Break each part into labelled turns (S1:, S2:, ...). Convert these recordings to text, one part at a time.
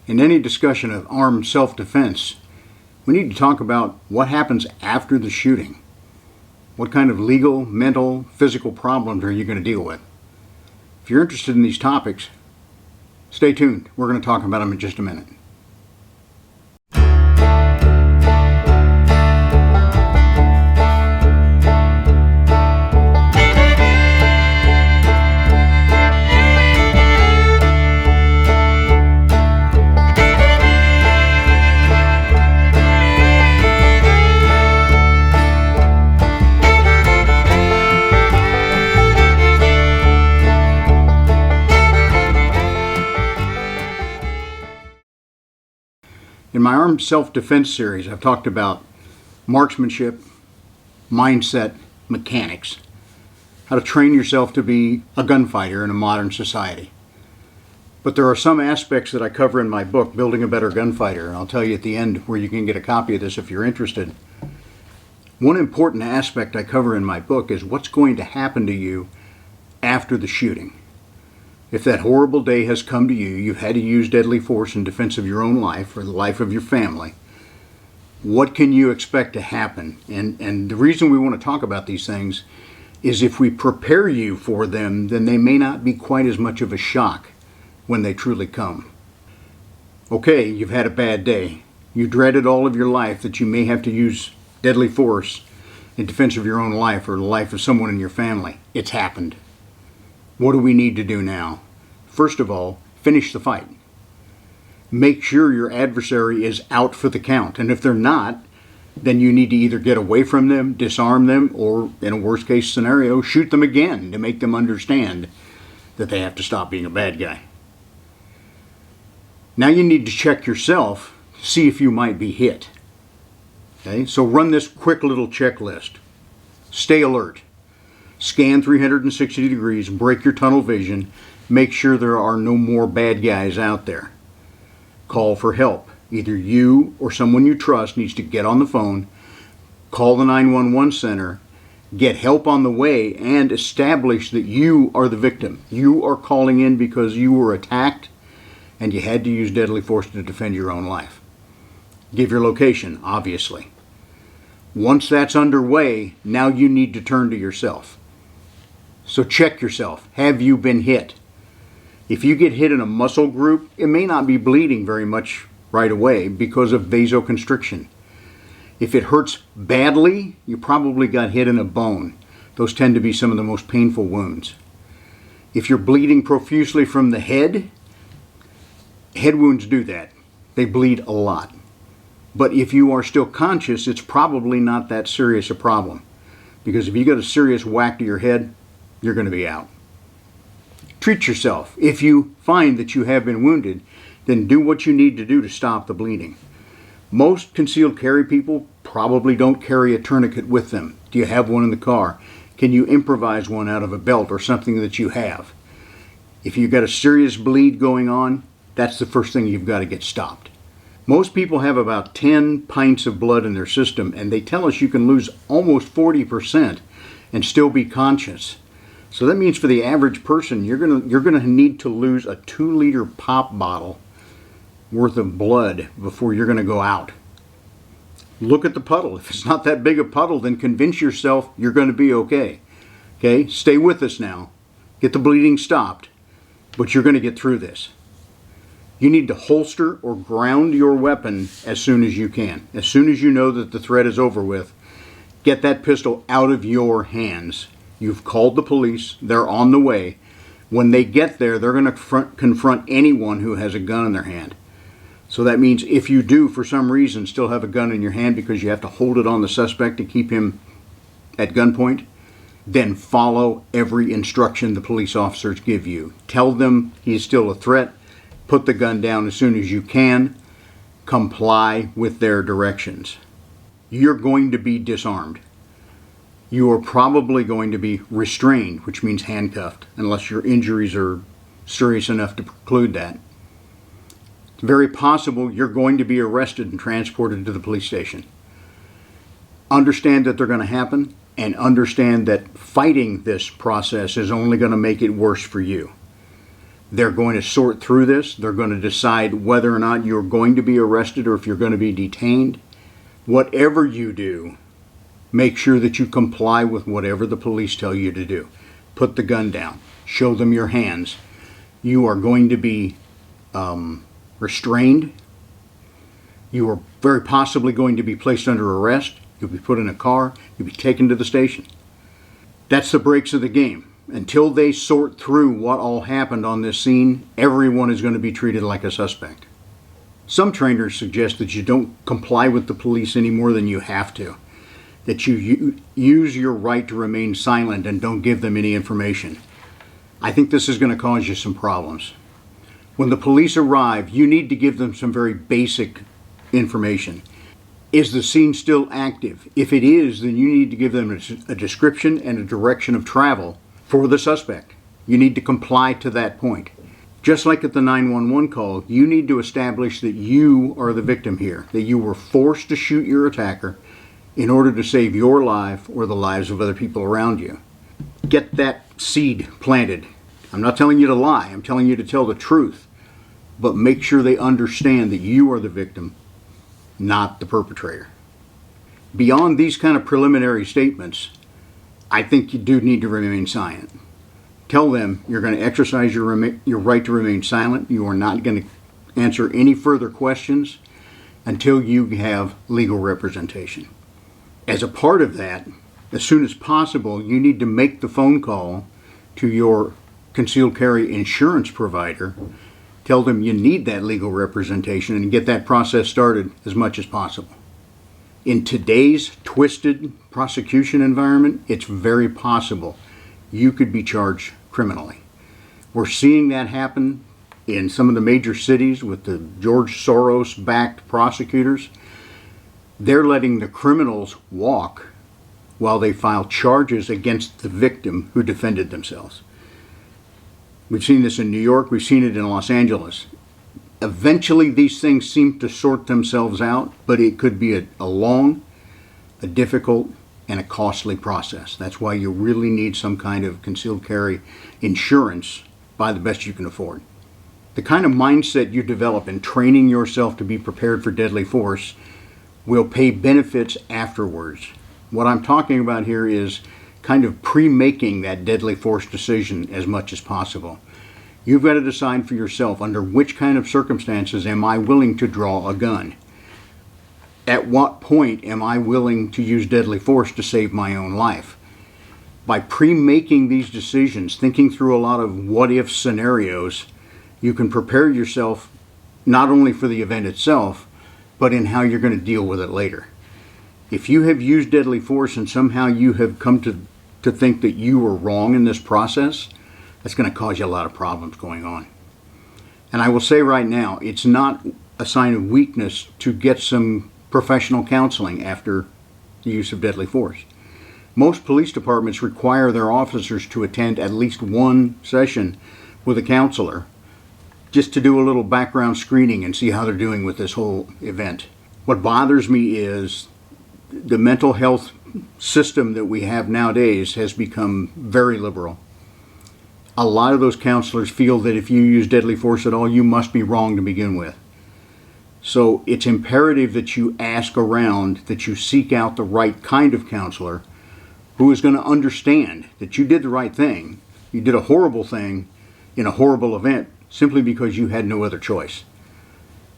S1: In any discussion of armed self-defense, we need to talk about what happens after the shooting. What kind of legal, mental, physical problems are you going to deal with? If you're interested in these topics, stay tuned. We're going to talk about them in just a minute. In my Armed Self-Defense series, I've talked about marksmanship, mindset, mechanics, how to train yourself to be a gunfighter in a modern society. But there are some aspects that I cover in my book, Building a Better Gunfighter, and I'll tell you at the end where you can get a copy of this if you're interested. One important aspect I cover in my book is what's going to happen to you after the shooting. If that horrible day has come to you, you've had to use deadly force in defense of your own life or the life of your family, what can you expect to happen? And the reason we want to talk about these things is if we prepare you for them, then they may not be quite as much of a shock when they truly come. Okay, you've had a bad day. You dreaded all of your life that you may have to use deadly force in defense of your own life or the life of someone in your family. It's happened. What do we need to do now? First of all, finish the fight. Make sure your adversary is out for the count. And if they're not, then you need to either get away from them, disarm them, or in a worst case scenario, shoot them again to make them understand that they have to stop being a bad guy. Now you need to check yourself to see if you might be hit. Okay, so run this quick little checklist. Stay alert. Scan 360 degrees, break your tunnel vision, make sure there are no more bad guys out there. Call for help. Either you or someone you trust needs to get on the phone, call the 911 center, get help on the way, and establish that you are the victim. You are calling in because you were attacked and you had to use deadly force to defend your own life. Give your location, obviously. Once that's underway, now you need to turn to yourself. So check yourself. Have you been hit? If you get hit in a muscle group, it may not be bleeding very much right away because of vasoconstriction. If it hurts badly, you probably got hit in a bone. Those tend to be some of the most painful wounds. If you're bleeding profusely from the head wounds do that. They bleed a lot. But if you are still conscious, it's probably not that serious a problem. Because if you got a serious whack to your head, you're going to be out. Treat yourself. If you find that you have been wounded, then do what you need to do to stop the bleeding. Most concealed carry people probably don't carry a tourniquet with them. Do you have one in the car? Can you improvise one out of a belt or something that you have? If you've got a serious bleed going on, that's the first thing you've got to get stopped. Most people have about 10 pints of blood in their system, and they tell us you can lose almost 40% and still be conscious. So that means for the average person, you're gonna need to lose a 2-liter pop bottle worth of blood before you're gonna go out. Look at the puddle. If it's not that big a puddle, then convince yourself you're gonna be okay. Okay, stay with us now. Get the bleeding stopped, but you're gonna get through this. You need to holster or ground your weapon as soon as you can. As soon as you know that the threat is over with, get that pistol out of your hands. You've called the police. They're on the way. When they get there, they're going to confront anyone who has a gun in their hand. So that means if you do, for some reason, still have a gun in your hand because you have to hold it on the suspect to keep him at gunpoint, then follow every instruction the police officers give you. Tell them he's still a threat. Put the gun down as soon as you can. Comply with their directions. You're going to be disarmed. You are probably going to be restrained, which means handcuffed, unless your injuries are serious enough to preclude that. It's very possible you're going to be arrested and transported to the police station. Understand that they're going to happen, and understand that fighting this process is only going to make it worse for you. They're going to sort through this. They're going to decide whether or not you're going to be arrested or if you're going to be detained. Whatever you do, make sure that you comply with whatever the police tell you to do. Put the gun down. Show them your hands. You are going to be restrained. You are very possibly going to be placed under arrest. You'll be put in a car. You'll be taken to the station. That's the breaks of the game. Until they sort through what all happened on this scene, everyone is going to be treated like a suspect. Some trainers suggest that you don't comply with the police any more than you have to, that you use your right to remain silent and don't give them any information. I think this is going to cause you some problems. When the police arrive, you need to give them some very basic information. Is the scene still active? If it is, then you need to give them a description and a direction of travel for the suspect. You need to comply to that point. Just like at the 911 call, you need to establish that you are the victim here, that you were forced to shoot your attacker in order to save your life or the lives of other people around you. Get that seed planted. I'm not telling you to lie, I'm telling you to tell the truth, but make sure they understand that you are the victim, not the perpetrator. Beyond these kind of preliminary statements, I think you do need to remain silent. Tell them you're going to exercise your right to remain silent. You are not going to answer any further questions until you have legal representation. As a part of that, as soon as possible, you need to make the phone call to your concealed carry insurance provider. Tell them you need that legal representation and get that process started as much as possible. In today's twisted prosecution environment, it's very possible you could be charged criminally. We're seeing that happen in some of the major cities with the George Soros-backed prosecutors. They're letting the criminals walk while they file charges against the victim who defended themselves. We've seen this in New York, we've seen it in Los Angeles. Eventually these things seem to sort themselves out, but it could be a long, a difficult, and a costly process. That's why you really need some kind of concealed carry insurance. Buy the best you can afford. The kind of mindset you develop in training yourself to be prepared for deadly force will pay benefits afterwards. What I'm talking about here is kind of pre-making that deadly force decision as much as possible. You've got to decide for yourself, under which kind of circumstances am I willing to draw a gun? At what point am I willing to use deadly force to save my own life? By pre-making these decisions, thinking through a lot of what-if scenarios, you can prepare yourself not only for the event itself, but in how you're going to deal with it later. If you have used deadly force and somehow you have come to think that you were wrong in this process, that's going to cause you a lot of problems going on. And I will say right now, it's not a sign of weakness to get some professional counseling after the use of deadly force. Most police departments require their officers to attend at least one session with a counselor just to do a little background screening and see how they're doing with this whole event. What bothers me is the mental health system that we have nowadays has become very liberal. A lot of those counselors feel that if you use deadly force at all, you must be wrong to begin with. So it's imperative that you ask around, that you seek out the right kind of counselor who is going to understand that you did the right thing. You did a horrible thing in a horrible event simply because you had no other choice.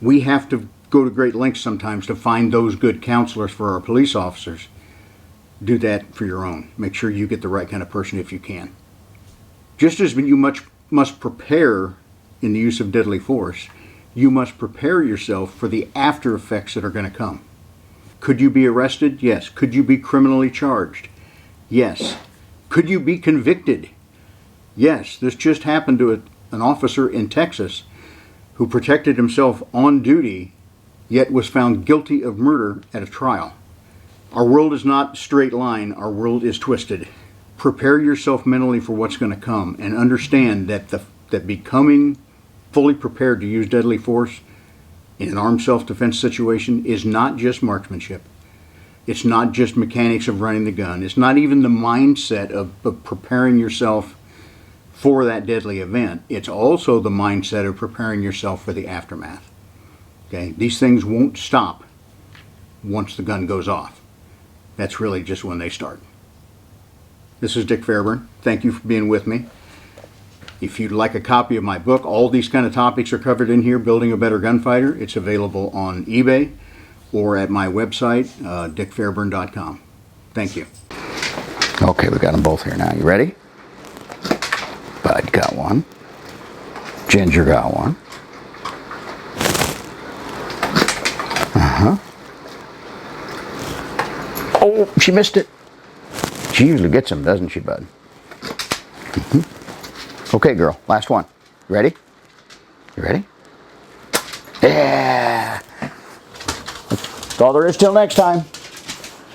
S1: We have to go to great lengths sometimes to find those good counselors for our police officers. Do that for your own. Make sure you get the right kind of person if you can. Just as you must prepare in the use of deadly force, you must prepare yourself for the after effects that are going to come. Could you be arrested? Yes. Could you be criminally charged? Yes. Could you be convicted? Yes. This just happened to an officer in Texas who protected himself on duty, yet was found guilty of murder at a trial. Our world is not a straight line. Our world is twisted. Prepare yourself mentally for what's going to come and understand that becoming fully prepared to use deadly force in an armed self-defense situation is not just marksmanship. It's not just mechanics of running the gun. It's not even the mindset of preparing yourself for that deadly event. It's also the mindset of preparing yourself for the aftermath. Okay, these things won't stop once the gun goes off. That's really just when they start. This is Dick Fairburn. Thank you for being with me. If you'd like a copy of my book, all these kind of topics are covered in here, Building a Better Gunfighter. It's available on eBay or at my website, dickfairburn.com. Thank you. Okay, we got them both here now. You ready? Bud got one. Ginger got one. Oh, she missed it. She usually gets them, doesn't she, Bud? Okay, girl, last one. You ready? You ready? Yeah! That's all there is till next time.